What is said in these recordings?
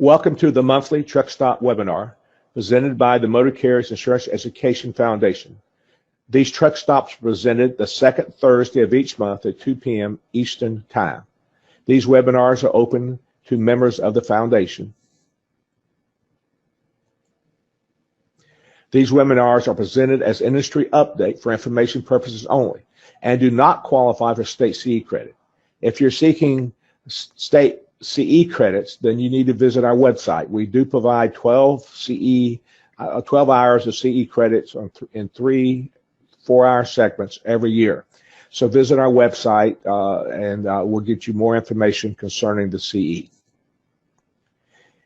Welcome to the monthly Truck Stop webinar presented by the Motor Carriers Insurance Education Foundation. These truck stops are presented the second Thursday of each month at 2 p.m. Eastern Time. These webinars are open to members of the foundation. These webinars are presented as industry update for information purposes only and do not qualify for state CE credit. If you're seeking state CE credits, then you need to visit our website. We do provide 12 hours of CE credits in 3 4-hour segments every year. So visit our website and we'll get you more information concerning the CE.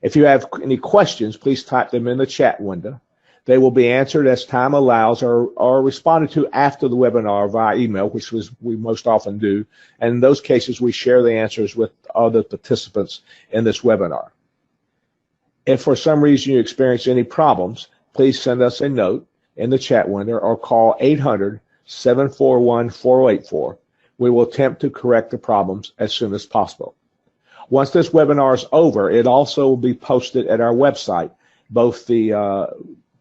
If you have any questions, please type them in the chat window. They will be answered as time allows or responded to after the webinar via email, which we most often do. And in those cases, we share the answers with other participants in this webinar. If for some reason you experience any problems, please send us a note in the chat window or call 800-741-4084. We will attempt to correct the problems as soon as possible. Once this webinar is over, it also will be posted at our website, both the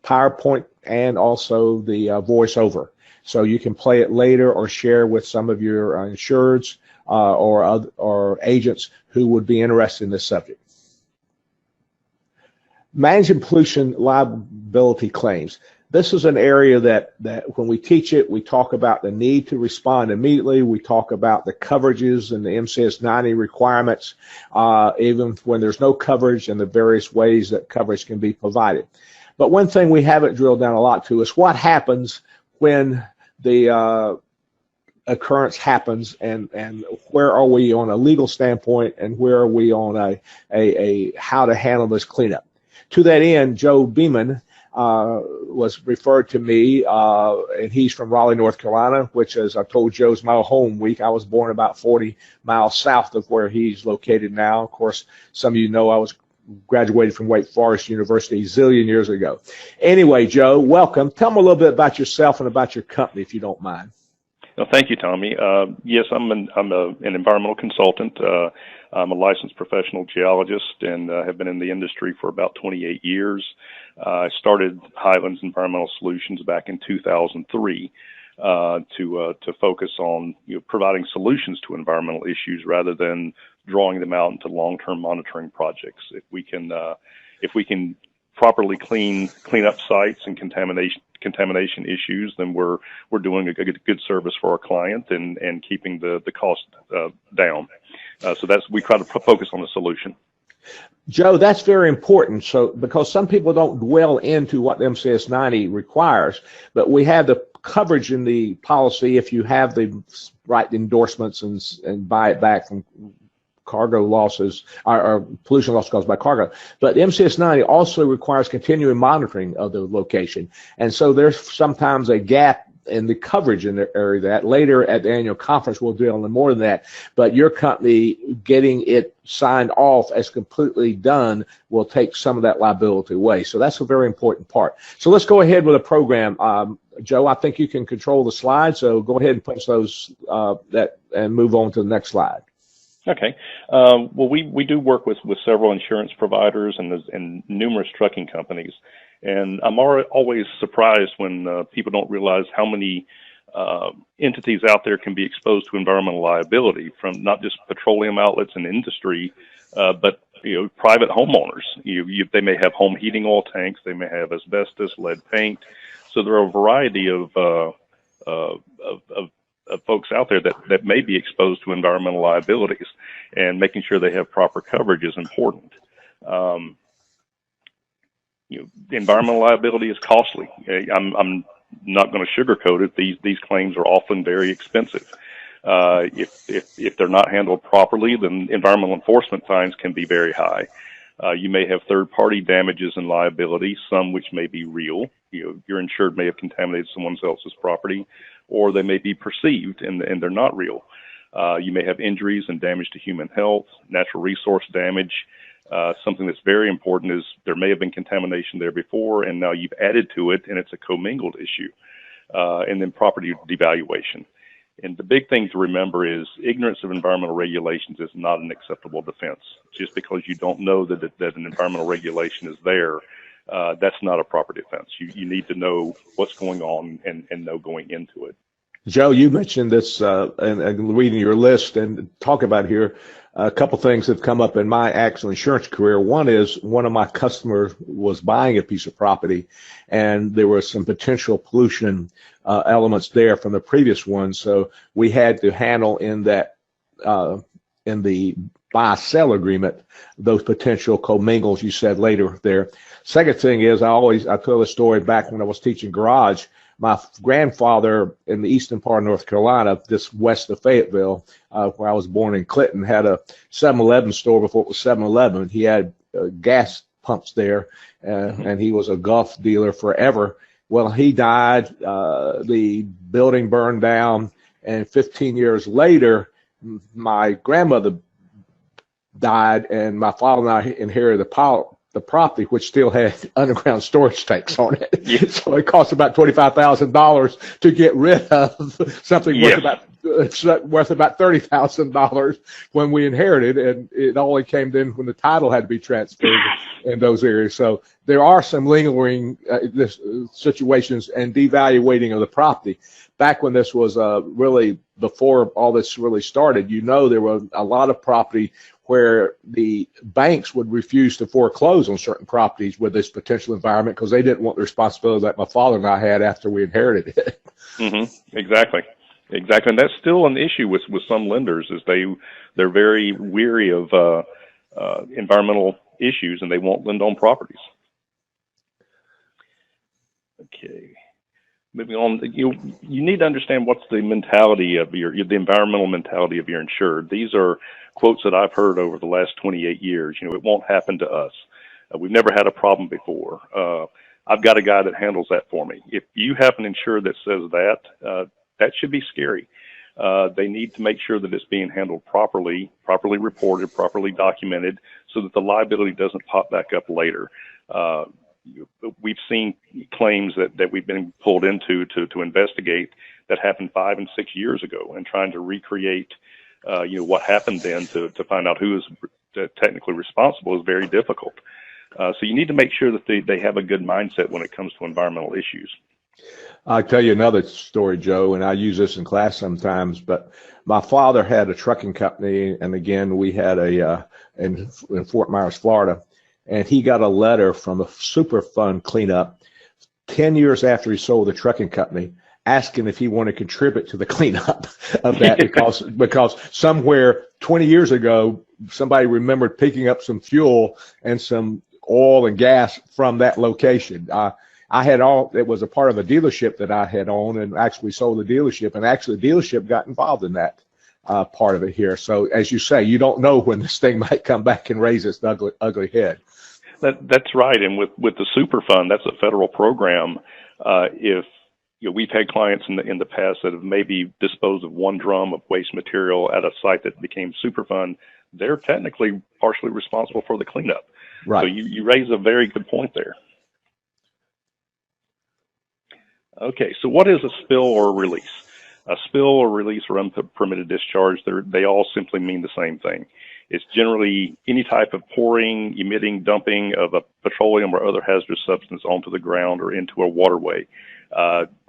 PowerPoint and also the voiceover. So you can play it later or share with some of your insureds or agents who would be interested in this subject. Managing pollution liability claims. This is an area that when we teach it, we talk about the need to respond immediately. We talk about the coverages and the MCIEF 90 requirements, even when there's no coverage, and the various ways that coverage can be provided. But one thing we haven't drilled down a lot to is what happens when the occurrence happens, and where are we on a legal standpoint, and where are we on a how to handle this cleanup. To that end, Joe Beaman was referred to me, and he's from Raleigh, North Carolina, which, as I told Joe, is my home week. I was born about 40 miles south of where he's located now. Of course, some of you know I was graduated from Wake Forest University a zillion years ago. Anyway, Joe, welcome. Tell me a little bit about yourself and about your company, if you don't mind. Well, thank you, Tommy. Yes, I'm an environmental consultant. I'm a licensed professional geologist and have been in the industry for about 28 years. I started Highlands Environmental Solutions back in 2003 to focus on providing solutions to environmental issues rather than drawing them out into long-term monitoring projects. If we can properly clean up sites and contamination issues, then we're doing a good service for our client and keeping the cost down. So we try to focus on the solution. Joe, that's very important. So because some people don't dwell into what the MCIEF 90 requires, but we have the coverage in the policy if you have the right endorsements and buy it back from cargo losses or pollution loss caused by cargo. But the MCIEF 90 also requires continuing monitoring of the location. And so there's sometimes a gap in the coverage in the area that later at the annual conference we'll deal on more than that. But your company getting it signed off as completely done will take some of that liability away. So that's a very important part. So let's go ahead with a program. Joe, I think you can control the slide, so go ahead and punch those and move on to the next slide. Okay. Well, we do work with several insurance providers and numerous trucking companies. And I'm always surprised when people don't realize how many entities out there can be exposed to environmental liability, from not just petroleum outlets and industry, but private homeowners. They may have home heating oil tanks, they may have asbestos, lead paint. So there are a variety of folks out there that may be exposed to environmental liabilities, and making sure they have proper coverage is important. Environmental liability is costly. I'm not going to sugarcoat it. These claims are often very expensive. If they're not handled properly, then environmental enforcement fines can be very high. You may have third-party damages and liability, some which may be real. Your insured may have contaminated someone else's property, or they may be perceived and they're not real. You may have injuries and damage to human health, natural resource damage. Something that's very important is there may have been contamination there before, and now you've added to it, and it's a commingled issue. And then property devaluation. And the big thing to remember is ignorance of environmental regulations is not an acceptable defense. Just because you don't know that an environmental regulation is there, that's not a proper defense. You need to know what's going on and know going into it. Joe, you mentioned this and reading your list and talk about here. A couple things have come up in my actual insurance career. One is one of my customers was buying a piece of property, and there was some potential pollution elements there from the previous one. So we had to handle in that in the buy-sell agreement those potential commingles you said later there. Second thing is I tell the story back when I was teaching garage. My grandfather in the eastern part of North Carolina, just west of Fayetteville, where I was born in Clinton, had a 7-Eleven store before it was 7-Eleven. He had gas pumps there, and he was a Gulf dealer forever. Well, he died. The building burned down, and 15 years later, my grandmother died, and my father and I inherited the property, which still had underground storage tanks on it. Yeah. So it cost about $25,000 to get rid of something worth about $30,000 when we inherited, and it only came in when the title had to be transferred in those areas. So there are some lingering situations and devaluating of the property. Back when this was really before all this really started, there was a lot of property where the banks would refuse to foreclose on certain properties with this potential environment because they didn't want the responsibility that my father and I had after we inherited it. Mm-hmm. Exactly. And that's still an issue with some lenders, is they're very weary of environmental issues, and they won't lend on properties. Okay. Moving on, you need to understand what's the mentality of the environmental mentality of your insured. These are quotes that I've heard over the last 28 years. It won't happen to us. We've never had a problem before. I've got a guy that handles that for me. If you have an insured that says that, that should be scary. They need to make sure that it's being handled properly reported, properly documented, so that the liability doesn't pop back up later. We've seen claims that we've been pulled into to investigate that happened 5 and 6 years ago, and trying to recreate what happened then to find out who is technically responsible is very difficult. So you need to make sure that they have a good mindset when it comes to environmental issues. I'll tell you another story, Joe, and I use this in class sometimes, but my father had a trucking company, and again, we had in Fort Myers, Florida, and he got a letter from a Superfund cleanup 10 years after he sold the trucking company, asking if he wanted to contribute to the cleanup of that because somewhere 20 years ago, somebody remembered picking up some fuel and some oil and gas from that location. It was a part of a dealership that I had owned, and actually sold the dealership, and actually the dealership got involved in that part of it here. So as you say, you don't know when this thing might come back and raise its ugly head. That's right. And with the Superfund, that's a federal program. If we've had clients in the past that have maybe disposed of one drum of waste material at a site that became Superfund, they're technically partially responsible for the cleanup. Right. So you raise a very good point there. Okay, so what is a spill or a release? A spill or release or unpermitted discharge, they all simply mean the same thing. It's generally any type of pouring, emitting, dumping of a petroleum or other hazardous substance onto the ground or into a waterway.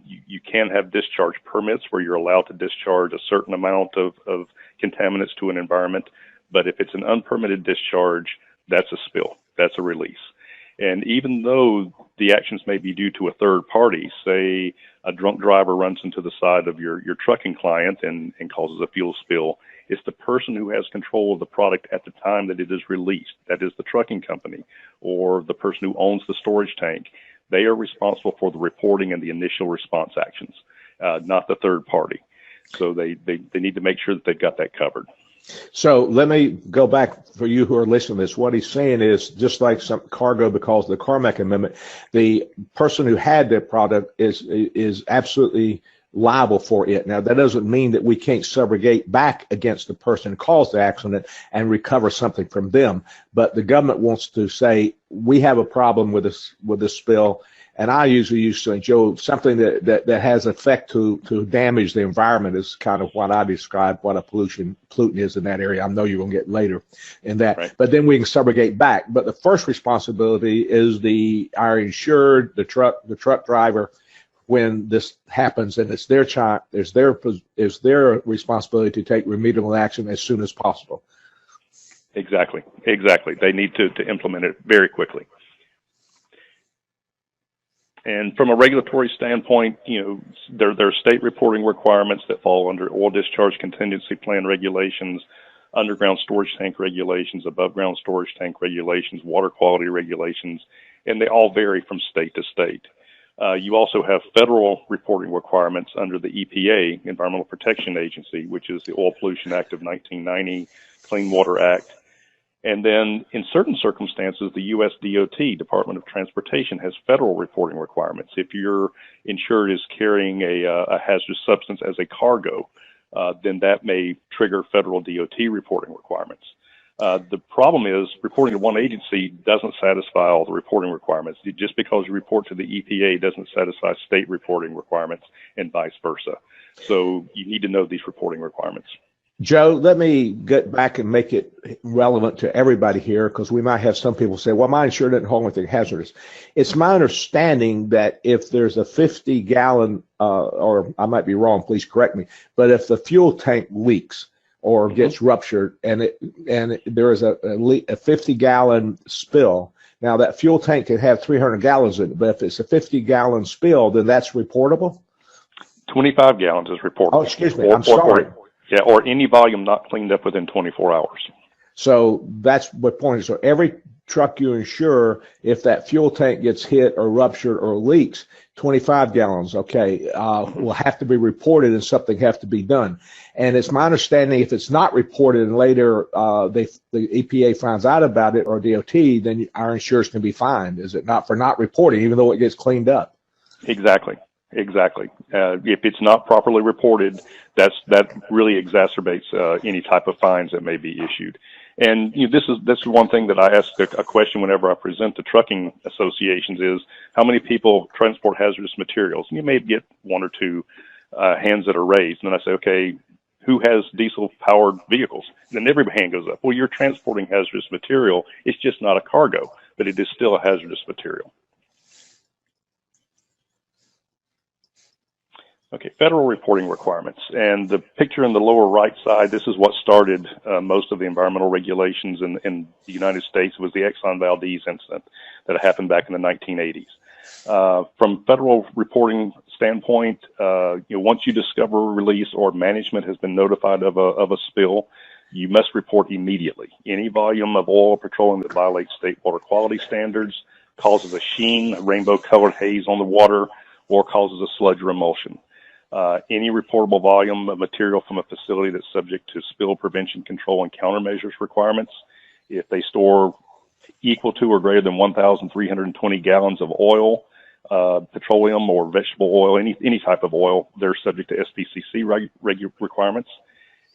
You can have discharge permits where you're allowed to discharge a certain amount of contaminants to an environment, but if it's an unpermitted discharge, that's a spill, that's a release. And even though the actions may be due to a third party, say a drunk driver runs into the side of your trucking client and causes a fuel spill, it's the person who has control of the product at the time that it is released. That is the trucking company or the person who owns the storage tank. They are responsible for the reporting and the initial response actions, not the third party. So they need to make sure that they've got that covered. So let me go back for you who are listening to this. What he's saying is, just like some cargo, because of the Carmack Amendment, the person who had that product is absolutely liable for it. Now, that doesn't mean that we can't subrogate back against the person who caused the accident and recover something from them. But the government wants to say, we have a problem with this spill, And I usually use Joe, something that has effect to damage the environment is kind of what I describe what a pollutant is in that area. I know you're going to get later in that, Right. but then we can subrogate back. But the first responsibility is our insured, the truck driver, when this happens, and it's their responsibility to take remedial action as soon as possible. Exactly. They need to implement it very quickly. And from a regulatory standpoint, there are state reporting requirements that fall under oil discharge contingency plan regulations, underground storage tank regulations, above ground storage tank regulations, water quality regulations, and they all vary from state to state. You also have federal reporting requirements under the EPA, Environmental Protection Agency, which is the Oil Pollution Act of 1990, Clean Water Act. And then in certain circumstances, the U.S. DOT, Department of Transportation, has federal reporting requirements. If your insured is carrying a hazardous substance as a cargo, then that may trigger federal DOT reporting requirements. The problem is reporting to one agency doesn't satisfy all the reporting requirements. Just because you report to the EPA doesn't satisfy state reporting requirements and vice versa. So you need to know these reporting requirements. Joe, let me get back and make it relevant to everybody here, because we might have some people say, well, my insurance doesn't hold anything hazardous. It's my understanding that if there's a 50-gallon, or I might be wrong, please correct me, but if the fuel tank leaks or gets ruptured and there is a 50-gallon spill, now that fuel tank can have 300 gallons in it, but if it's a 50-gallon spill, then that's reportable? 25 gallons is reportable. Oh, excuse me, I'm sorry. Or any volume not cleaned up within 24 hours. So that's what point is. So every truck you insure, if that fuel tank gets hit or ruptured or leaks, 25 gallons, okay, will have to be reported and something have to be done. And it's my understanding if it's not reported and later the EPA finds out about it or DOT, then our insurers can be fined, is it not, for not reporting, even though it gets cleaned up? Exactly. If it's not properly reported, that really exacerbates any type of fines that may be issued. And this is one thing that I ask a question whenever I present to trucking associations is how many people transport hazardous materials? And you may get one or two hands that are raised, and then I say, okay, who has diesel-powered vehicles? And then every hand goes up. Well, you're transporting hazardous material. It's just not a cargo, but it is still a hazardous material. Okay, federal reporting requirements. And the picture in the lower right side, this is what started most of the environmental regulations in the United States. It was the Exxon Valdez incident that happened back in the 1980s. From federal reporting standpoint, once you discover, release, or management has been notified of a spill, you must report immediately. Any volume of oil or petroleum that violates state water quality standards, causes a sheen, a rainbow-colored haze on the water, or causes a sludge or emulsion. Any reportable volume of material from a facility that's subject to spill prevention, control, and countermeasures requirements. If they store equal to or greater than 1,320 gallons of oil, petroleum or vegetable oil, any type of oil, they're subject to SPCC requirements.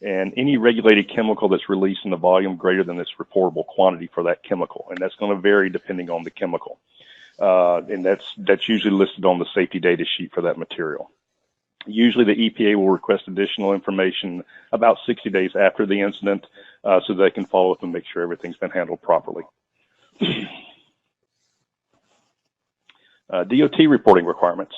And any regulated chemical that's released in a volume greater than its reportable quantity for that chemical. And that's going to vary depending on the chemical. And that's usually listed on the safety data sheet for that material. Usually the EPA will request additional information about 60 days after the incident so they can follow up and make sure everything's been handled properly. DOT reporting requirements.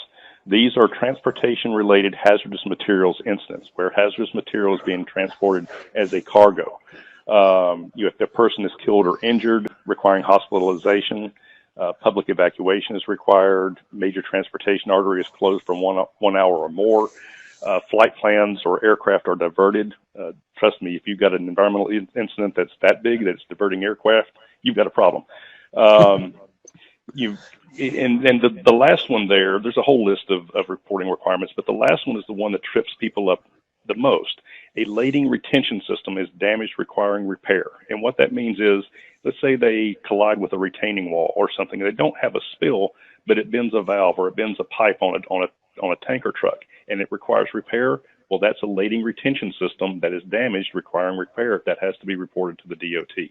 These are transportation-related hazardous materials incidents where hazardous material is being transported as a cargo. If the person is killed or injured, requiring hospitalization, public evacuation is required, major transportation artery is closed for 1 hour or more, flight plans or aircraft are diverted. Trust me, if you've got an environmental incident that's that big that's diverting aircraft, you've got a problem. The last one there's a whole list of reporting requirements, but the last one is the one that trips people up the most. A lading retention system is damaged requiring repair. And what that means is, let's say they collide with a retaining wall or something. They don't have a spill, but it bends a valve or it bends a pipe on a tanker truck, and it requires repair. Well, that's a lading retention system that is damaged requiring repair. That has to be reported to the DOT,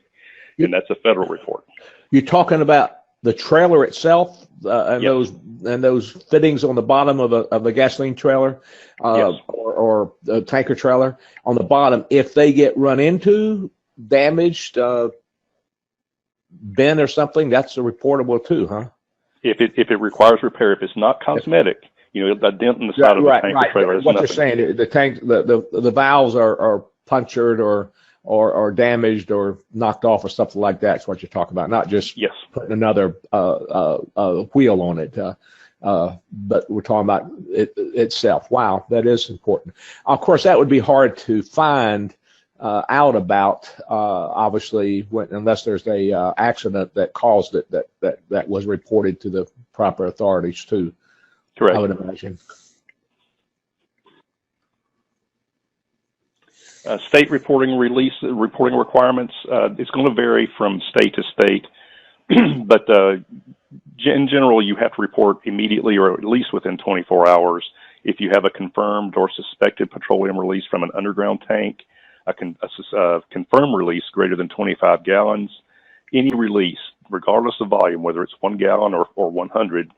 and that's a federal report. You're talking about the trailer itself, and Yes. those fittings on the bottom of a gasoline trailer, Yes. or a tanker trailer on the bottom, if they get run into, damaged, bent or something, that's reportable too, huh? If it requires repair, if it's not cosmetic, a dent in the side of a Right, tanker trailer is what nothing. you're saying, the tank, the valves are punctured or damaged or knocked off or something like that. That's what you're talking about, not just Yes. putting another wheel on it. But we're talking about it itself. Wow, that is important. Of course, that would be hard to find out about, obviously, unless there's a accident that caused it that was reported to the proper authorities too. Correct. I would imagine. State reporting requirements. It's going to vary from state to state, but in general, you have to report immediately or at least within 24 hours if you have a confirmed or suspected petroleum release from an underground tank, a confirmed release greater than 25 gallons, any release, regardless of volume, whether it's 1 gallon or 100,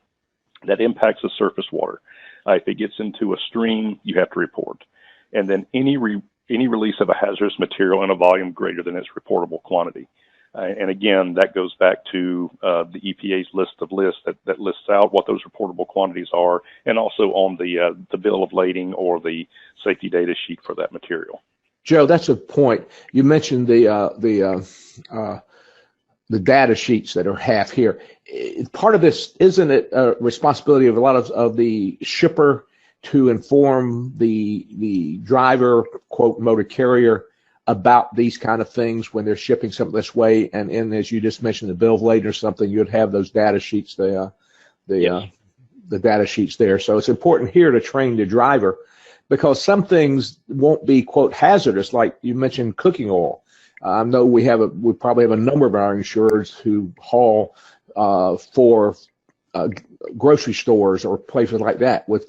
that impacts the surface water. If it gets into a stream, you have to report. And then any release of a hazardous material in a volume greater than its reportable quantity. And again, that goes back to the EPA's list of lists that lists out what those reportable quantities are, and also on the bill of lading or the safety data sheet for that material. Joe, that's a point. You mentioned the data sheets that are half here. Part of this, isn't it a responsibility of a lot of the shipper to inform the driver, quote, motor carrier, about these kind of things when they're shipping something this way? And as you just mentioned, the bill of lading or something, you'd have those data sheets, the data sheets there. So it's important here to train the driver, because some things won't be, quote, hazardous, like you mentioned cooking oil. I know we probably have a number of our insurers who haul for grocery stores or places like that with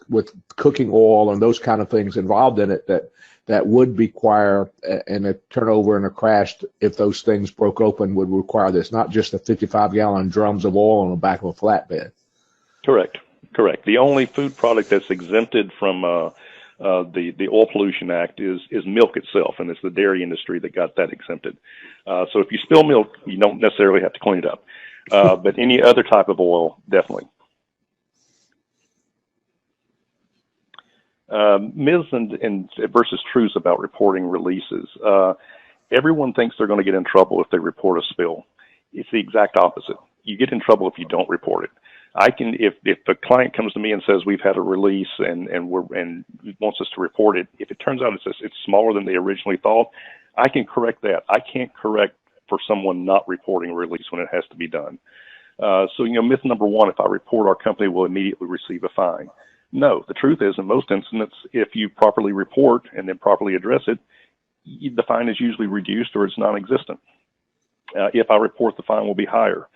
cooking oil and those kind of things involved in it that would require, and a turnover and a crash, if those things broke open, would require this, not just the 55-gallon drums of oil on the back of a flatbed. Correct. The only food product that's exempted from the Oil Pollution Act is milk itself, and it's the dairy industry that got that exempted. So if you spill milk, you don't necessarily have to clean it up. But any other type of oil, definitely. Myths and versus truths about reporting releases. Everyone thinks they're going to get in trouble if they report a spill. It's the exact opposite. You get in trouble if you don't report it. If a client comes to me and says we've had a release and wants us to report it, if it turns out it's smaller than they originally thought, I can correct that. I can't correct for someone not reporting a release when it has to be done. So myth number one: if I report, our company will immediately receive a fine. No, the truth is, in most instances, if you properly report and then properly address it, the fine is usually reduced or it's non-existent. If I report, the fine will be higher.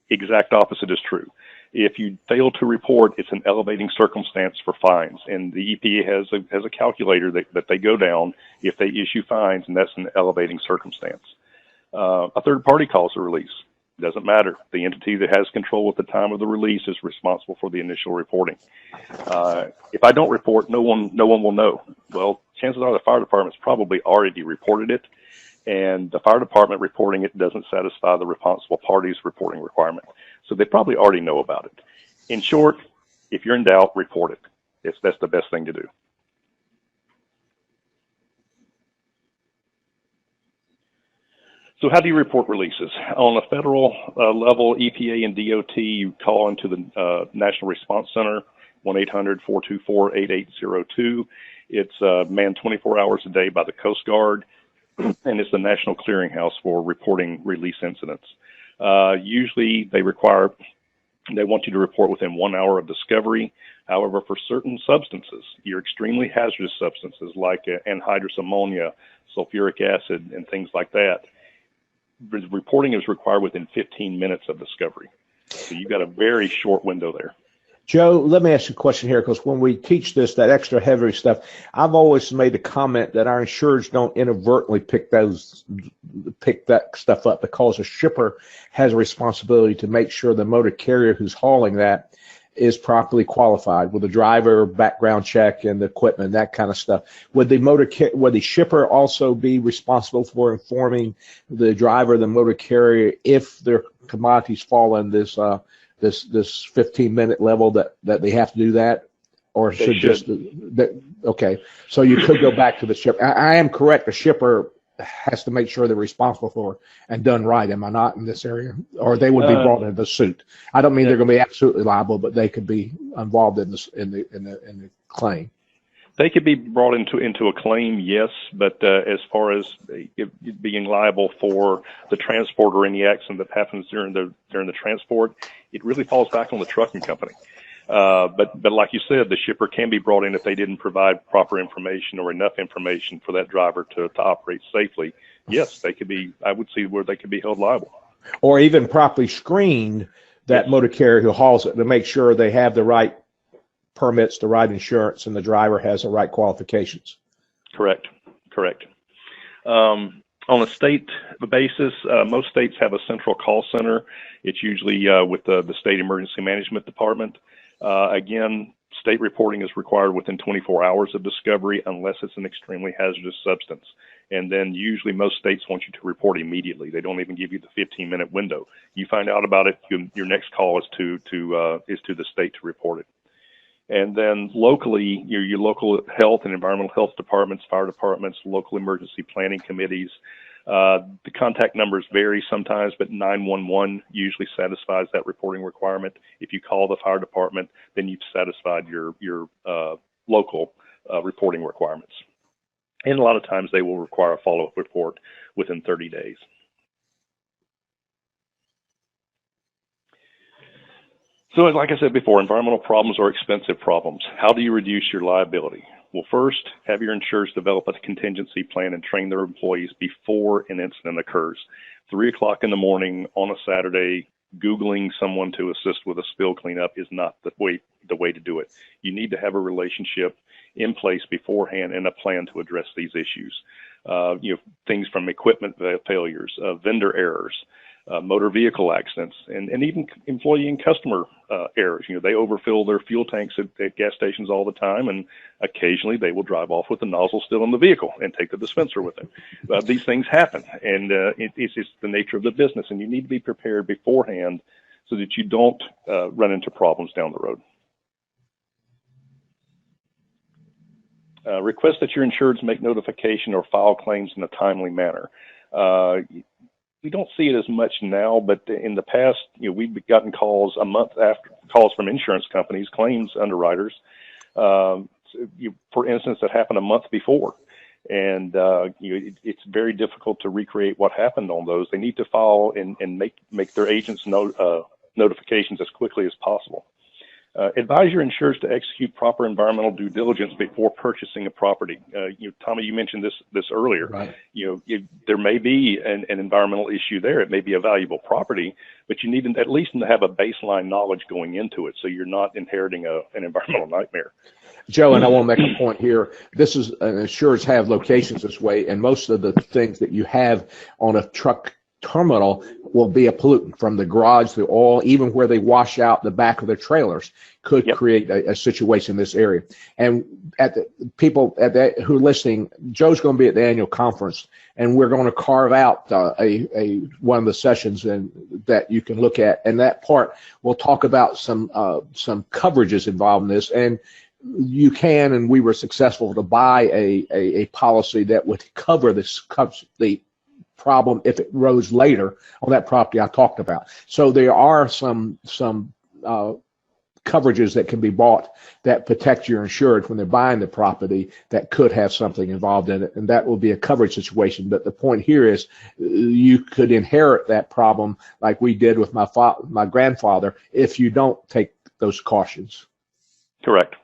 Exact opposite is true. If you fail to report, it's an elevating circumstance for fines, and the EPA has a calculator that they go down if they issue fines, and that's an elevating circumstance. A third party calls a release. Doesn't matter. The entity that has control at the time of the release is responsible for the initial reporting. If I don't report, no one will know. Well, chances are the fire department's probably already reported it, and the fire department reporting it doesn't satisfy the responsible party's reporting requirement. So they probably already know about it. In short, if you're in doubt, report it. That's the best thing to do. So how do you report releases? On a federal level, EPA and DOT, you call into the National Response Center, 1-800-424-8802. It's manned 24 hours a day by the Coast Guard, and it's the national clearinghouse for reporting release incidents. Usually they want you to report within 1 hour of discovery. However, for certain substances, your extremely hazardous substances like anhydrous ammonia, sulfuric acid, and things like that, reporting is required within 15 minutes of discovery. So you've got a very short window there. Joe, let me ask you a question here, because when we teach this, that extra heavy stuff, I've always made the comment that our insureds don't inadvertently pick that stuff up, because a shipper has a responsibility to make sure the motor carrier who's hauling that is properly qualified with a driver background check and the equipment, that kind of stuff. Would the shipper also be responsible for informing the driver, the motor carrier, if their commodities fall in this 15-minute level that they have to do that, or should just okay? So you could go back to the shipper. I am correct. The shipper has to make sure they're responsible for and done right. Am I not in this area? Or they would be brought into the suit. I don't mean they're going to be absolutely liable, but they could be involved in this in the claim. They could be brought into a claim, yes, but as far as being liable for the transport or any accident that happens during the transport, it really falls back on the trucking company. But like you said, the shipper can be brought in if they didn't provide proper information or enough information for that driver to operate safely. Yes, they could be. I would see where they could be held liable, or even properly screened that motor carrier who hauls it to make sure they have the right permits, the right insurance, and the driver has the right qualifications. Correct. On a state basis, most states have a central call center. It's usually with the state emergency management department. Again, state reporting is required within 24 hours of discovery unless it's an extremely hazardous substance. And then usually most states want you to report immediately. They don't even give you the 15-minute window. You find out about it, your next call is to the state to report it. And then locally, your local health and environmental health departments, fire departments, local emergency planning committees. The contact numbers vary sometimes, but 911 usually satisfies that reporting requirement. If you call the fire department, then you've satisfied your local reporting requirements. And a lot of times they will require a follow-up report within 30 days. So like I said before, environmental problems are expensive problems. How do you reduce your liability? Well, first, have your insurers develop a contingency plan and train their employees before an incident occurs. 3 o'clock in the morning on a Saturday, Googling someone to assist with a spill cleanup is not the way to do it. You need to have a relationship in place beforehand and a plan to address these issues. Things from equipment failures, vendor errors, motor vehicle accidents, and even employee and customer errors. They overfill their fuel tanks at gas stations all the time, and occasionally they will drive off with the nozzle still in the vehicle and take the dispenser with them. These things happen, and it's just the nature of the business, and you need to be prepared beforehand so that you don't run into problems down the road. Request that your insureds make notification or file claims in a timely manner. We don't see it as much now, but in the past, we've gotten calls a month after, calls from insurance companies, claims underwriters, for instance, that happened a month before. And it's very difficult to recreate what happened on those. They need to file and make their agents notifications as quickly as possible. Advise your insurers to execute proper environmental due diligence before purchasing a property. Tommy, you mentioned this earlier. Right. There may be an environmental issue there. It may be a valuable property, but you need at least to have a baseline knowledge going into it, so you're not inheriting an environmental nightmare. Joe, and I want to make a point here. This is insurers have locations this way, and most of the things that you have on a truck terminal will be a pollutant from the garage, the oil, even where they wash out the back of their trailers could create a situation in this area. And at the people who are listening, Joe's going to be at the annual conference, and we're going to carve out one of the sessions that you can look at. And that part will talk about some coverages involved in this. And you can, and we were successful to buy a policy that would cover the problem if it rose later on that property I talked about. So there are some coverages that can be bought that protect your insured when they're buying the property that could have something involved in it, and that will be a coverage situation. But the point here is you could inherit that problem like we did with my grandfather if you don't take those cautions. Correct.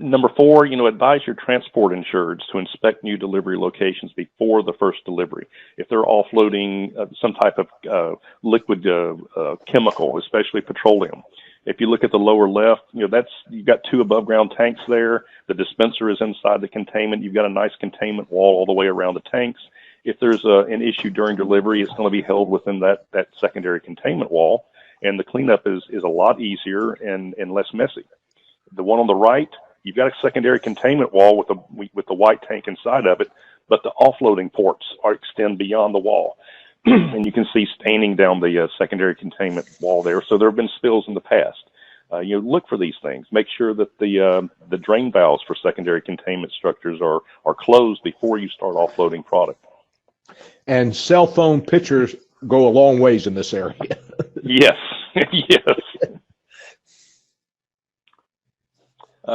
Number 4, advise your transport insureds to inspect new delivery locations before the first delivery. If they're offloading some type of liquid chemical, especially petroleum. If you look at the lower left, you've got 2 above ground tanks there. The dispenser is inside the containment. You've got a nice containment wall all the way around the tanks. If there's an issue during delivery, it's going to be held within that secondary containment wall, and the cleanup is a lot easier and less messy. The one on the right, you've got a secondary containment wall with the white tank inside of it, but the offloading ports extend beyond the wall. And you can see staining down the secondary containment wall there. So there have been spills in the past. Look for these things. Make sure that the drain valves for secondary containment structures are closed before you start offloading product. And cell phone pictures go a long ways in this area. Yes, yes.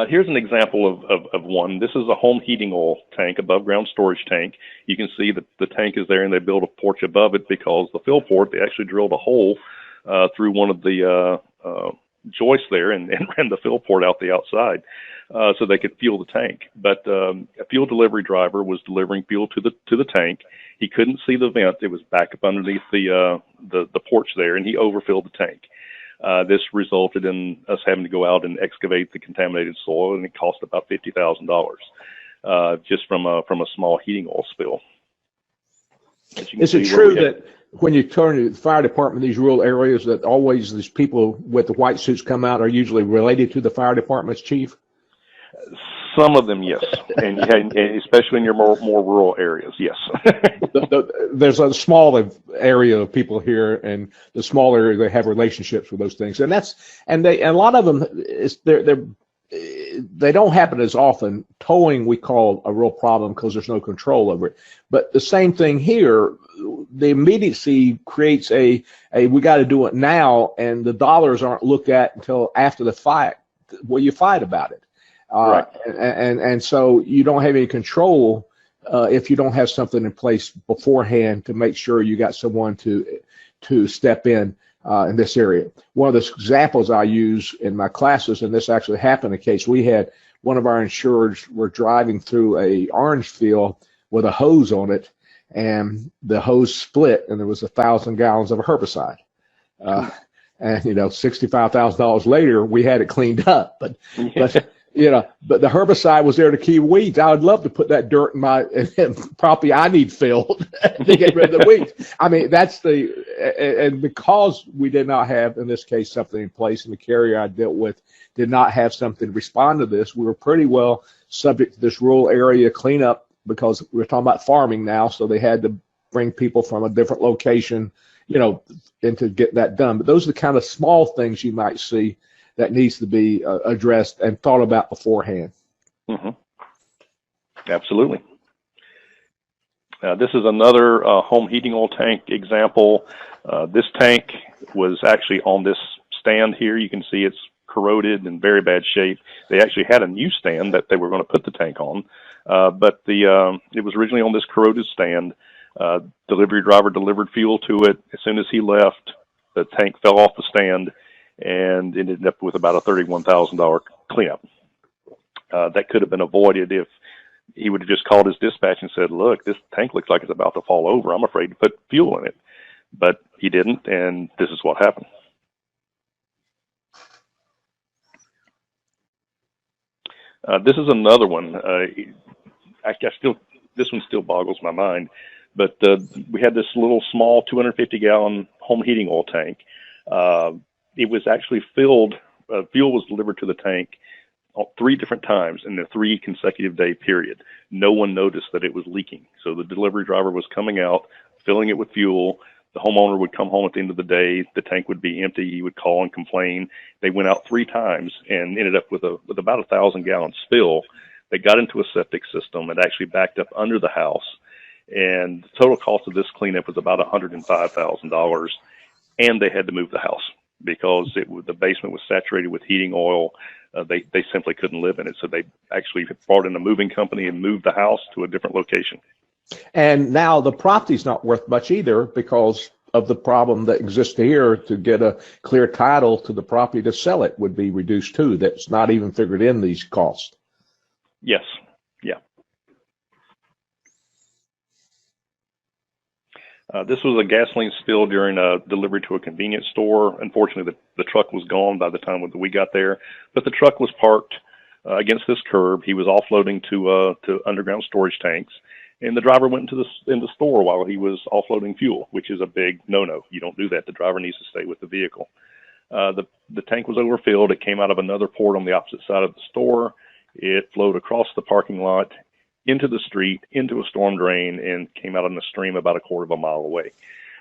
Here's an example of one. This is a home heating oil tank, above ground storage tank. You can see that the tank is there and they built a porch above it because the fill port, they actually drilled a hole through one of the joists there and ran the fill port out the outside so they could fuel the tank. But a fuel delivery driver was delivering fuel to the tank. He couldn't see the vent. It was back up underneath the porch there, and he overfilled the tank. This resulted in us having to go out and excavate the contaminated soil, and it cost about $50,000 just from a small heating oil spill. Is it true that when you turn to the fire department in these rural areas that always these people with the white suits come out are usually related to the fire department's chief? Some of them, yes, and especially in your more rural areas, yes. There's a small area of people here, and the small area they have relationships with those things, and a lot of them they don't happen as often. Towing we call a real problem because there's no control over it. But the same thing here, the immediacy creates we got to do it now, and the dollars aren't looked at until after the fight. Well, you fight about it. Right. And so you don't have any control if you don't have something in place beforehand to make sure you got someone to step in this area. One of the examples I use in my classes, and this actually happened in a case, we had one of our insureds were driving through a orange field with a hose on it, and the hose split, and there was 1,000 gallons of a herbicide. And $65,000 later, we had it cleaned up, but the herbicide was there to keep weeds. I would love to put that dirt in my property I need filled to get rid of the weeds. I mean, and because we did not have, in this case, something in place, and the carrier I dealt with did not have something to respond to this, we were pretty well subject to this rural area cleanup because we're talking about farming now, so they had to bring people from a different location, and to get that done. But those are the kind of small things you might see that needs to be addressed and thought about beforehand. Mm-hmm. Absolutely. This is another home heating oil tank example. This tank was actually on this stand here. You can see it's corroded in very bad shape. They actually had a new stand that they were going to put the tank on, but it was originally on this corroded stand. Delivery driver delivered fuel to it. As soon as he left, the tank fell off the stand and ended up with about a $31,000 cleanup. That could have been avoided if he would have just called his dispatch and said, look, this tank looks like it's about to fall over. I'm afraid to put fuel in it. But he didn't, and this is what happened. This is another one. This one still boggles my mind. But we had this little small 250-gallon home heating oil tank. It was actually filled, fuel was delivered to the tank 3 different times in a 3 consecutive day period. No one noticed that it was leaking. So the delivery driver was coming out, filling it with fuel. The homeowner would come home at the end of the day. The tank would be empty. He would call and complain. They went out 3 times and ended up with about 1,000-gallon spill. They got into a septic system. It actually backed up under the house. And the total cost of this cleanup was about $105,000. And they had to move the house because the basement was saturated with heating oil. They simply couldn't live in it. So they actually brought in a moving company and moved the house to a different location. And now the property's not worth much either because of the problem that exists here. To get a clear title to the property to sell it would be reduced too. That's not even figured in these costs. Yes. Yeah. This was a gasoline spill during a delivery to a convenience store. Unfortunately, the truck was gone by the time that we got there, but the truck was parked against this curb. He was offloading to underground storage tanks, and the driver went into the store while he was offloading fuel, which is a big no-no. You don't do that. The driver needs to stay with the vehicle. The tank was overfilled. It came out of another port on the opposite side of the store. It flowed across the parking lot, into the street, into a storm drain, and came out in a stream about a quarter of a mile away.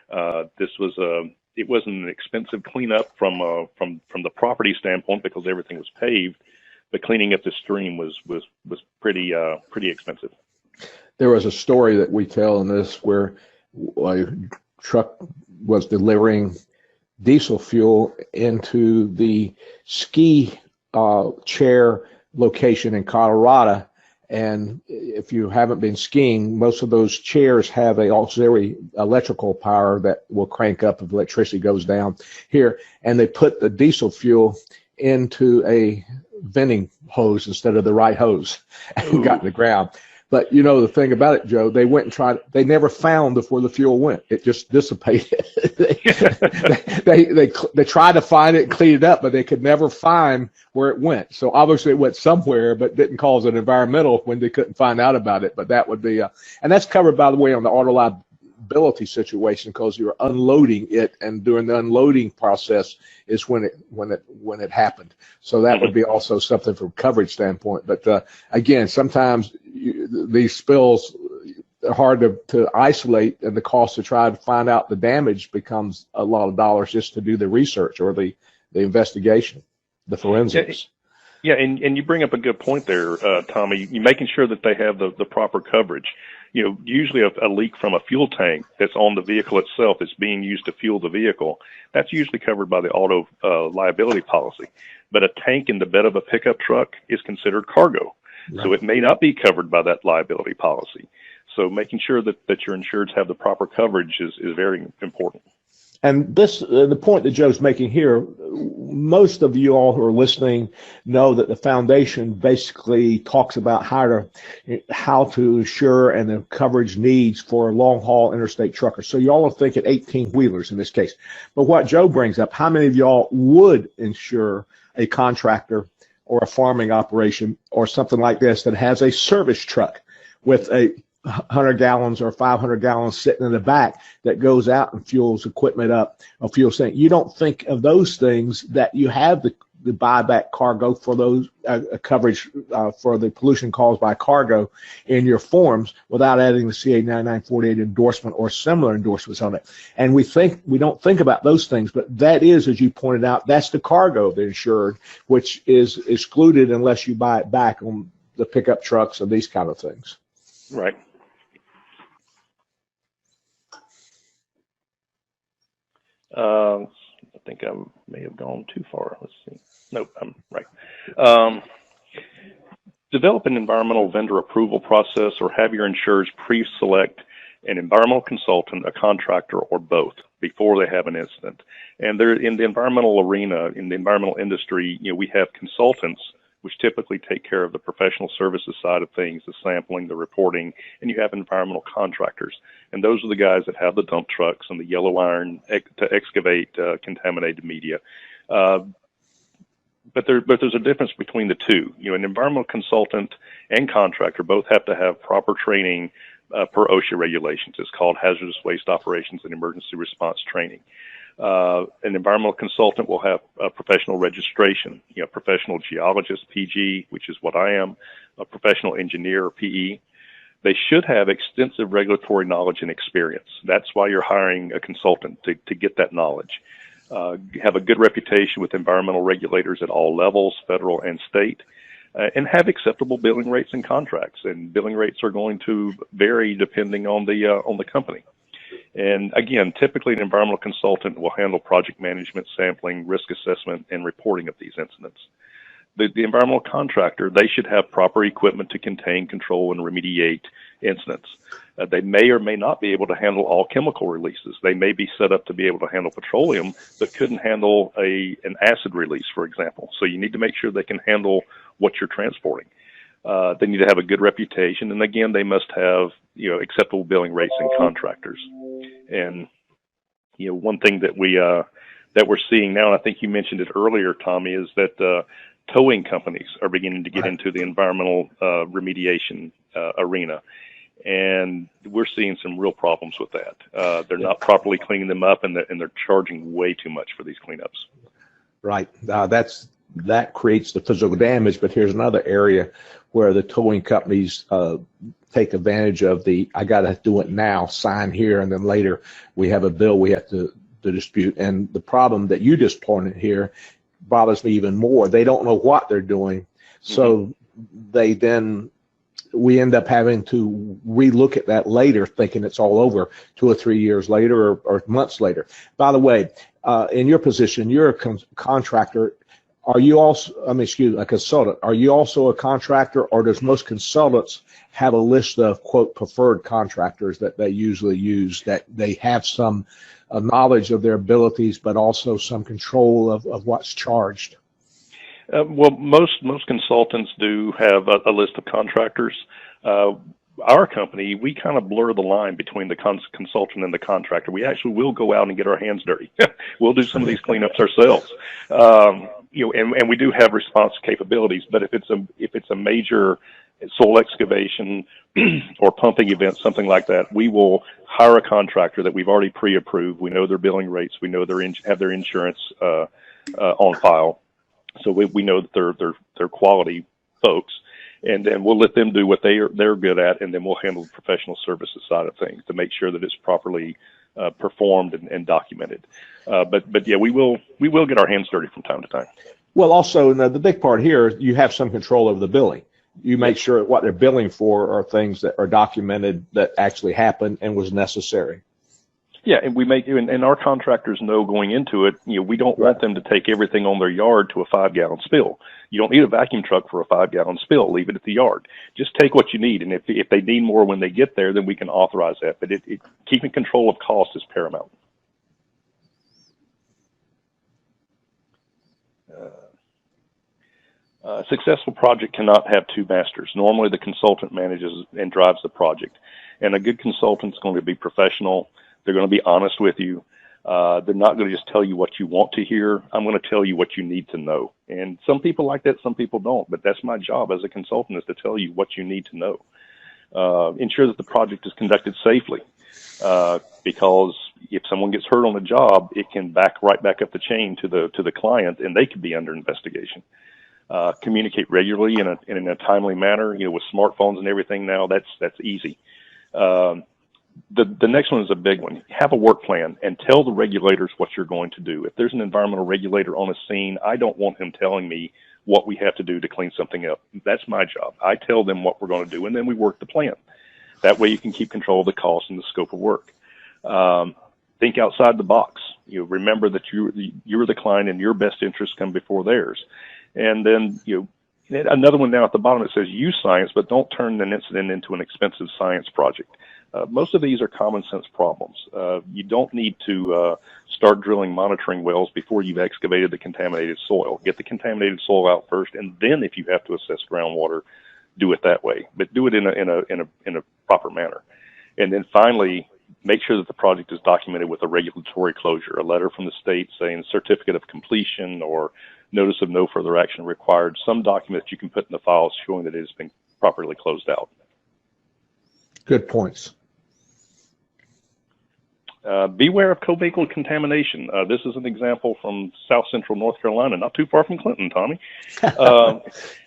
It wasn't an expensive cleanup from the property standpoint because everything was paved, but cleaning up the stream was pretty expensive. There was a story that we tell in this where a truck was delivering diesel fuel into the ski chair location in Colorado. And if you haven't been skiing, most of those chairs have a auxiliary electrical power that will crank up if electricity goes down here. And they put the diesel fuel into a venting hose instead of the right hose and got in the ground. But you know the thing about it, Joe, they went and tried. They never found where the fuel went. It just dissipated. they tried to find it and clean it up, but they could never find where it went. So obviously it went somewhere, but didn't cause an environmental when they couldn't find out about it. But that would be, and that's covered, by the way, on the auto liability situation, because you're unloading it, and during the unloading process is when it happened. So that would be also something from coverage standpoint. But again, sometimes these spills are hard to isolate, and the cost to try to find out the damage becomes a lot of dollars just to do the research or the investigation, the forensics. Yeah, and you bring up a good point there, Tommy. You're making sure that they have the proper coverage. You know, usually a leak from a fuel tank that's on the vehicle itself is being used to fuel the vehicle. That's usually covered by the auto liability policy. But a tank in the bed of a pickup truck is considered cargo. Right. So it may not be covered by that liability policy. So making sure that your insureds have the proper coverage is very important. And this, the point that Joe's making here, most of you all who are listening know that the foundation basically talks about how to insure and the coverage needs for long haul interstate truckers. So y'all are thinking 18 wheelers in this case. But what Joe brings up, how many of y'all would insure a contractor or a farming operation or something like this that has a service truck with a 100 gallons or 500 gallons sitting in the back that goes out and fuels equipment up or fuels things? You don't think of those things, that you have the buyback cargo for those coverage for the pollution caused by cargo in your forms without adding the CA 9948 endorsement or similar endorsements on it. And we don't think about those things, but that is, as you pointed out, that's the cargo of the insured, which is excluded unless you buy it back on the pickup trucks and these kind of things. Right. I think I may have gone too far. Let's see. Nope, I'm right. Develop an environmental vendor approval process, or have your insurers pre-select an environmental consultant, a contractor, or both before they have an incident. And they're in the environmental arena, in the environmental industry, you know, we have consultants which typically take care of the professional services side of things, the sampling, the reporting, and you have environmental contractors. And those are the guys that have the dump trucks and the yellow iron to excavate contaminated media. But there's a difference between the two. You know, an environmental consultant and contractor both have to have proper training per OSHA regulations. It's called hazardous waste operations and emergency response training. An environmental consultant will have a professional registration, you know, professional geologist, PG, which is what I am, a professional engineer, PE. They should have extensive regulatory knowledge and experience. That's why you're hiring a consultant, to get that knowledge. Have a good reputation with environmental regulators at all levels, federal and state, and have acceptable billing rates and contracts. And billing rates are going to vary depending on the company. And again, typically an environmental consultant will handle project management, sampling, risk assessment, and reporting of these incidents. The environmental contractor, they should have proper equipment to contain, control, and remediate incidents. They may or may not be able to handle all chemical releases. They may be set up to be able to handle petroleum, but couldn't handle an acid release, for example. So you need to make sure they can handle what you're transporting. They need to have a good reputation, and again, they must have acceptable billing rates and contractors. And one thing that we're seeing now, and I think you mentioned it earlier, Tommy, is that towing companies are beginning to get into the environmental remediation arena, and we're seeing some real problems with that. They're not properly cleaning them up, and they're charging way too much for these cleanups. Right. That creates the physical damage, but here's another area where the towing companies take advantage of the "I got to do it now" sign here, and then later we have a bill we have to dispute. And the problem that you just pointed here bothers me even more. They don't know what they're doing, so we end up having to relook at that later, thinking it's all over 2 or 3 years later or months later. By the way, in your position, you're a contractor. Are you also, a consultant? Are you also a contractor, or does most consultants have a list of, quote, preferred contractors that they usually use, that they have some knowledge of their abilities, but also some control of what's charged? Well, most consultants do have a list of contractors. Our company, we kind of blur the line between the consultant and the contractor. We actually will go out and get our hands dirty. We'll do some of these cleanups ourselves. And we do have response capabilities. But if it's a major soil excavation or pumping event, something like that, we will hire a contractor that we've already pre-approved. We know their billing rates. We know have their insurance on file. So we know that they're quality folks, and then we'll let them do what they're good at, and then we'll handle the professional services side of things to make sure that it's properly performed and documented. But yeah, we will get our hands dirty from time to time. Well, also the big part here, you have some control over the billing. You make sure what they're billing for are things that are documented, that actually happened and was necessary. Yeah, and and our contractors know going into it, we don't want them to take everything on their yard to a 5-gallon spill. You don't need a vacuum truck for a 5-gallon spill. Leave it at the yard. Just take what you need, and if they need more when they get there, then we can authorize that. But keeping control of cost is paramount. A successful project cannot have two masters. Normally, the consultant manages and drives the project, and a good consultant is going to be professional. They're going to be honest with you. They're not going to just tell you what you want to hear. I'm going to tell you what you need to know. And some people like that, some people don't. But that's my job as a consultant, is to tell you what you need to know. Ensure that the project is conducted safely, because if someone gets hurt on the job, it can right back up the chain to the client, and they could be under investigation. Communicate regularly in a timely manner. With smartphones and everything now, that's easy. The next one is a big one. Have a work plan and tell the regulators what you're going to do. If there's an environmental regulator on a scene, I don't want him telling me what we have to do to clean something up. That's my job. I tell them what we're going to do, and then we work the plan. That way you can keep control of the cost and the scope of work. Think outside the box. Remember that you're the client, and your best interests come before theirs. And then, another one down at the bottom, it says use science, but don't turn an incident into an expensive science project. Most of these are common sense problems. You don't need to start drilling monitoring wells before you've excavated the contaminated soil. Get the contaminated soil out first, and then if you have to assess groundwater, do it that way. But do it in a proper manner. And then finally, make sure that the project is documented with a regulatory closure, a letter from the state saying certificate of completion or notice of no further action required, some document that you can put in the files showing that it has been properly closed out. Good points. Beware of co-vehicle contamination. This is an example from South Central North Carolina, not too far from Clinton, Tommy.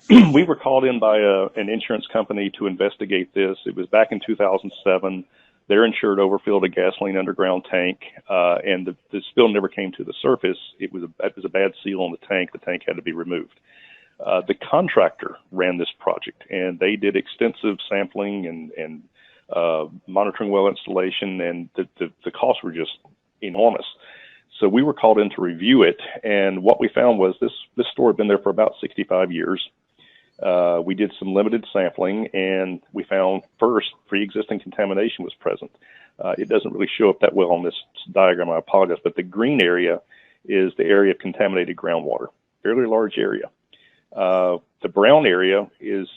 We were called in by an insurance company to investigate this. It was back in 2007. Their insured overfilled a gasoline underground tank, and the spill never came to the surface. It was a bad seal on the tank. The tank had to be removed. The contractor ran this project, and they did extensive sampling and monitoring well installation, and the costs were just enormous. So we were called in to review it, and what we found was this store had been there for about 65 years. We did some limited sampling, and we found first pre-existing contamination was present. It doesn't really show up that well on this diagram, I apologize, but the green area is the area of contaminated groundwater, fairly large area. The brown area is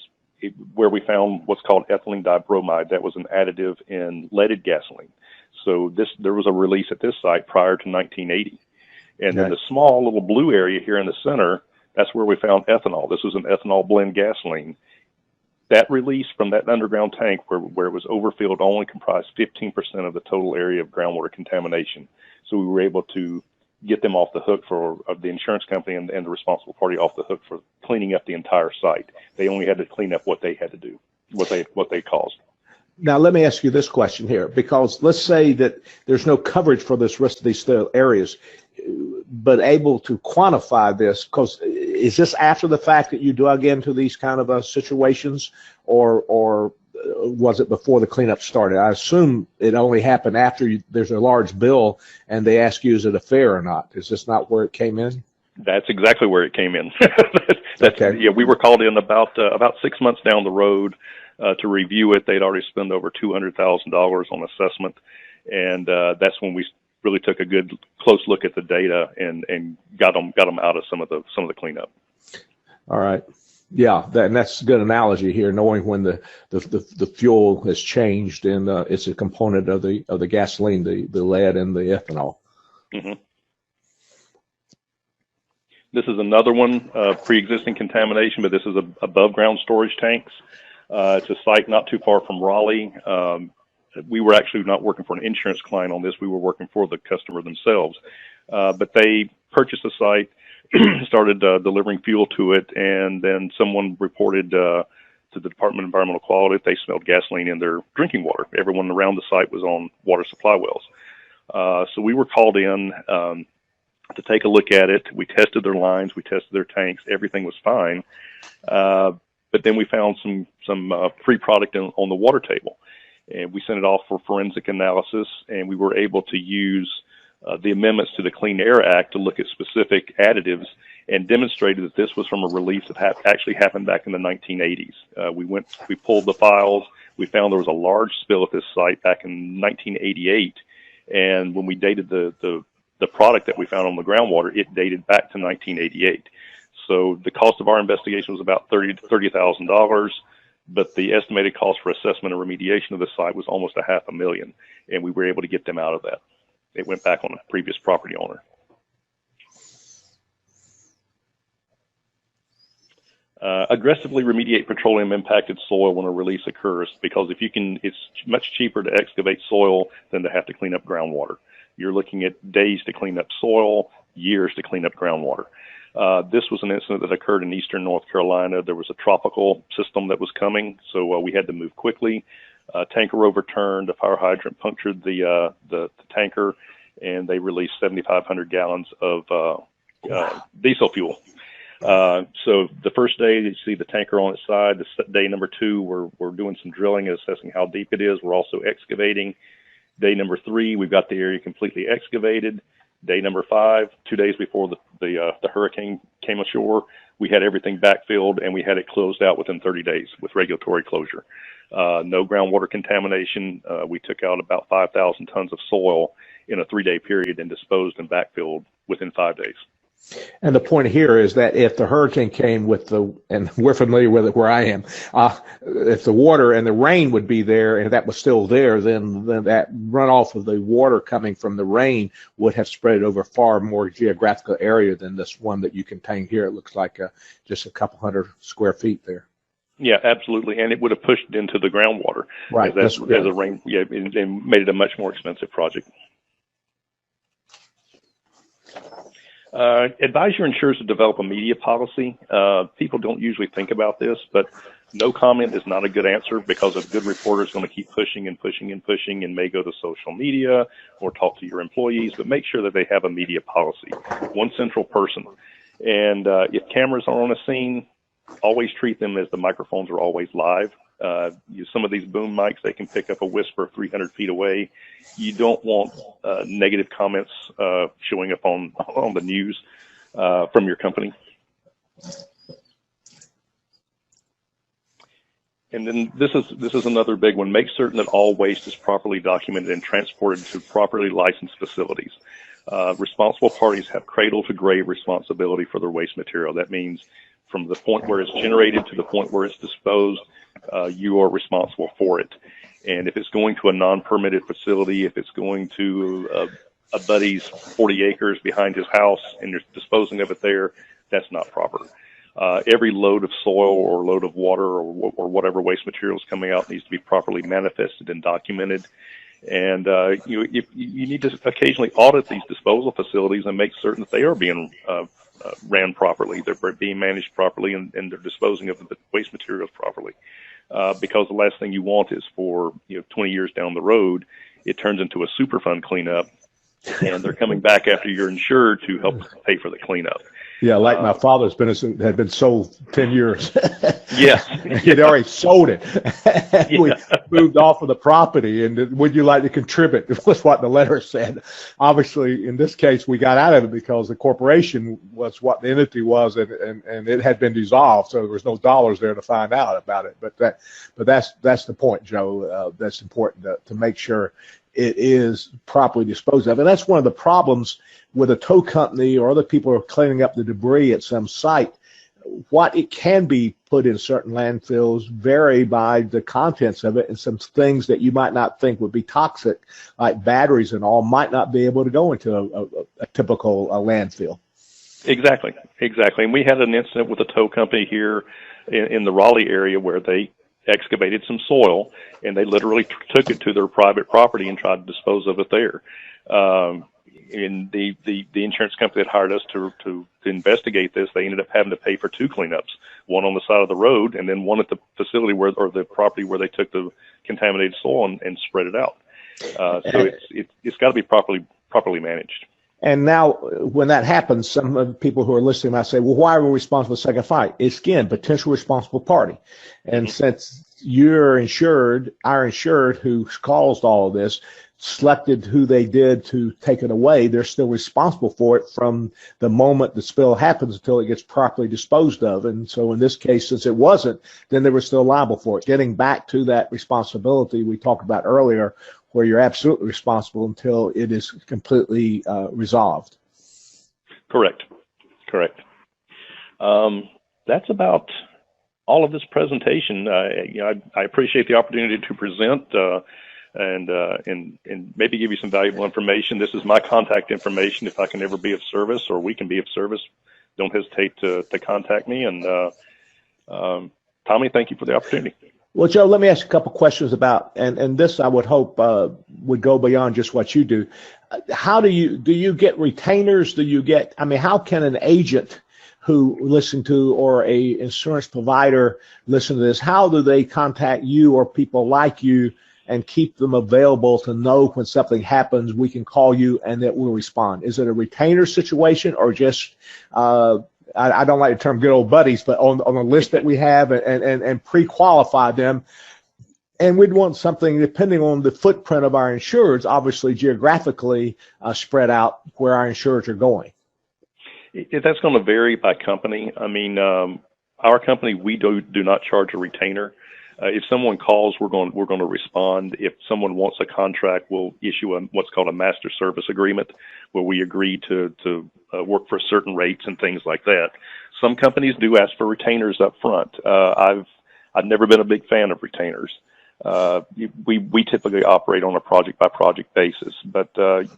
where we found what's called ethylene dibromide. That was an additive in leaded gasoline. So there was a release at this site prior to 1980. And then the small little blue area here in the center, that's where we found ethanol. This was an ethanol blend gasoline. That release from that underground tank where it was overfilled only comprised 15% of the total area of groundwater contamination. So we were able to get them off the hook the insurance company and the responsible party off the hook for cleaning up the entire site. They only had to clean up what they had to do, what they caused. Now, let me ask you this question here, because let's say that there's no coverage for this rest of these areas, but able to quantify this, because is this after the fact that you dug into these kind of situations, or was it before the cleanup started? I assume it only happened after there's a large bill and they ask you, is it a fair or not? Is this not where it came in? That's exactly where it came in. Okay. Yeah, we were called in about 6 months down the road to review it. They'd already spent over $200,000 on assessment, and that's when we really took a good close look at the data and got them out of some of the cleanup. All right. Yeah, and that's a good analogy here, knowing when the fuel has changed and it's a component of the gasoline, the lead and the ethanol. Mm-hmm. This is another one, pre-existing contamination, but this is above ground storage tanks. It's a site not too far from Raleigh. We were actually not working for an insurance client on this. We were working for the customer themselves. But they purchased a site, started delivering fuel to it, and then someone reported to the Department of Environmental Quality that they smelled gasoline in their drinking water. Everyone around the site was on water supply wells. So we were called in to take a look at it. We tested their lines, we tested their tanks, everything was fine. But then we found some free product on the water table, and we sent it off for forensic analysis, and we were able to use the amendments to the Clean Air Act to look at specific additives and demonstrated that this was from a release that actually happened back in the 1980s. We pulled the files. We found there was a large spill at this site back in 1988, and when we dated the product that we found on the groundwater, it dated back to 1988. So the cost of our investigation was about $30,000, but the estimated cost for assessment and remediation of the site was almost $500,000, and we were able to get them out of that. It went back on a previous property owner. Aggressively remediate petroleum impacted soil when a release occurs, because it's much cheaper to excavate soil than to have to clean up groundwater. You're looking at days to clean up soil, years to clean up groundwater. This was an incident that occurred in eastern North Carolina. There was a tropical system that was coming, so we had to move quickly. Tanker overturned, a fire hydrant punctured the tanker, and they released 7,500 gallons of diesel fuel. So the first day, you see the tanker on its side. Day number 2, we're doing some drilling and assessing how deep it is. We're also excavating. Day number 3, we've got the area completely excavated. Day number 5, 2 days before the hurricane came ashore, we had everything backfilled and we had it closed out within 30 days with regulatory closure. No groundwater contamination. We took out about 5,000 tons of soil in a 3-day period and disposed and backfilled within 5 days. And the point here is that if the hurricane came and we're familiar with it where I am, if the water and the rain would be there and that was still there, then that runoff of the water coming from the rain would have spread over far more geographical area than this one that you contain here. It looks like just a couple hundred square feet there. Yeah, absolutely. And it would have pushed into the groundwater. Right. As the rain, and made it a much more expensive project. Advise your insurers to develop a media policy. People don't usually think about this, but no comment is not a good answer, because a good reporter is going to keep pushing and pushing and pushing and may go to social media or talk to your employees, but make sure that they have a media policy, one central person. And if cameras are on a scene, always treat them as the microphones are always live. Some of these boom mics, they can pick up a whisper 300 feet away. You don't want negative comments showing up on the news from your company. And then this is another big one. Make certain that all waste is properly documented and transported to properly licensed facilities. Responsible parties have cradle to grave responsibility for their waste material. That means from the point where it's generated to the point where it's disposed, you are responsible for it. And if it's going to a non-permitted facility, if it's going to a buddy's 40 acres behind his house and you're disposing of it there, that's not proper. Every load of soil or load of water or whatever waste material is coming out needs to be properly manifested and documented. And you need to occasionally audit these disposal facilities and make certain that they are being ran properly, they're being managed properly, and they're disposing of the waste materials properly. Because the last thing you want is for 20 years down the road, it turns into a Superfund cleanup, and they're coming back after you're insured to help pay for the cleanup. Yeah, like my father's business had been sold 10 years. Yes. He'd already sold it. Yeah. We moved off of the property, and would you like to contribute? Was what the letter said. Obviously, in this case, we got out of it because the corporation was what the entity was, and it had been dissolved, so there was no dollars there to find out about it. But that's the point, Joe. That's important to make sure it is properly disposed of. And that's one of the problems with a tow company or other people who are cleaning up the debris at some site. What it can be put in certain landfills vary by the contents of it, and some things that you might not think would be toxic, like batteries and all, might not be able to go into a typical landfill. Exactly. And we had an incident with a tow company here in the Raleigh area where they excavated some soil, and they literally took it to their private property and tried to dispose of it there. And the insurance company that hired us to investigate this, they ended up having to pay for 2 cleanups, one on the side of the road and then one at the facility or the property where they took the contaminated soil and spread it out. So it's got to be properly managed. And now, when that happens, some of the people who are listening might say, well, why are we responsible for the second fight? It's, again, potential responsible party. And since you're insured, our insured who caused all of this, selected who they did to take it away, they're still responsible for it from the moment the spill happens until it gets properly disposed of. And so in this case, since it wasn't, then they were still liable for it. Getting back to that responsibility we talked about earlier, where you're absolutely responsible until it is completely resolved. Correct. That's about all of this presentation. I appreciate the opportunity to present and maybe give you some valuable information. This is my contact information. If I can ever be of service or we can be of service, don't hesitate to contact me. And Tommy, thank you for the opportunity. Well, Joe, let me ask you a couple questions about, and this I would hope would go beyond just what you do. How do you get retainers? How can an agent who listen to or a insurance provider listen to this? How do they contact you or people like you and keep them available to know when something happens, we can call you and that we'll respond? Is it a retainer situation or just I don't like the term good old buddies, but on the list that we have and pre-qualify them. And we'd want something, depending on the footprint of our insureds, obviously geographically spread out where our insureds are going. That's going to vary by company. I mean, our company, we do not charge a retainer. If someone calls, we're going to respond. If someone wants a contract, we'll issue what's called a master service agreement, where we agree to work for certain rates and things like that. Some companies do ask for retainers up front. I've never been a big fan of retainers. We typically operate on a project by project basis, but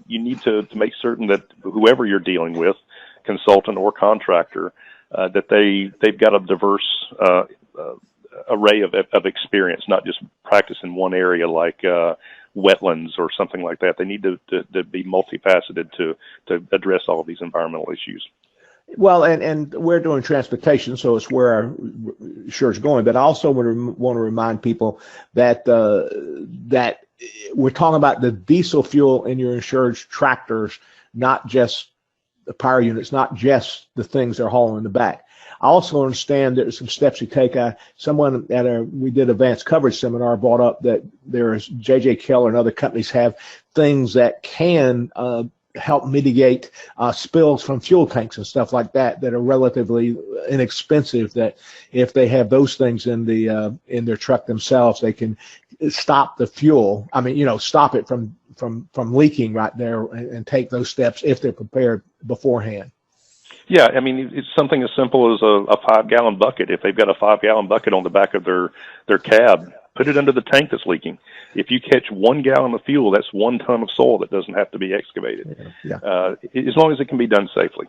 you need to make certain that whoever you're dealing with, consultant or contractor, that they've got a diverse array of experience, not just practice in one area like wetlands or something like that. They need to be multifaceted to address all of these environmental issues. Well, and we're doing transportation, so it's where our insurance is going. But I also want to remind people that that we're talking about the diesel fuel in your insured tractors, not just the power units, not just the things they're hauling in the back. I also understand there's some steps you take. Someone we did advanced coverage seminar brought up that there's J.J. Keller and other companies have things that can help mitigate spills from fuel tanks and stuff like that are relatively inexpensive, that if they have those things in their truck themselves, they can stop the fuel. Stop it from leaking right there and take those steps if they're prepared beforehand. Yeah, I mean, it's something as simple as a 5-gallon bucket. If they've got a 5-gallon bucket on the back of their cab, put it under the tank that's leaking. If you catch 1 gallon of fuel, that's 1 ton of soil that doesn't have to be excavated. As long as it can be done safely.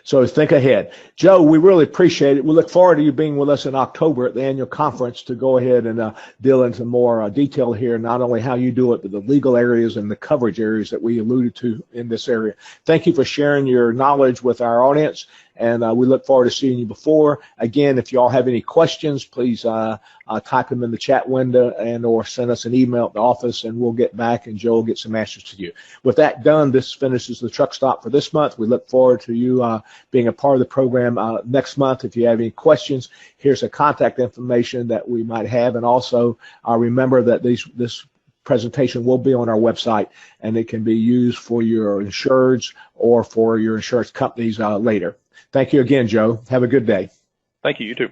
So think ahead. Joe, we really appreciate it. We look forward to you being with us in October at the annual conference to go ahead and deal into more detail here, not only how you do it, but the legal areas and the coverage areas that we alluded to in this area. Thank you for sharing your knowledge with our audience, and we look forward to seeing you before. Again, if you all have any questions, please type them in the chat window and or send us an email at the office, and we'll get back and Joe will get some answers to you. With that done, this finishes the truck stop for this month. We look forward to you being a part of the program next month. If you have any questions, here's a contact information that we might have, and also remember that this presentation will be on our website, and it can be used for your insureds or for your insurance companies later. Thank you again, Joe. Have a good day. Thank you. You too.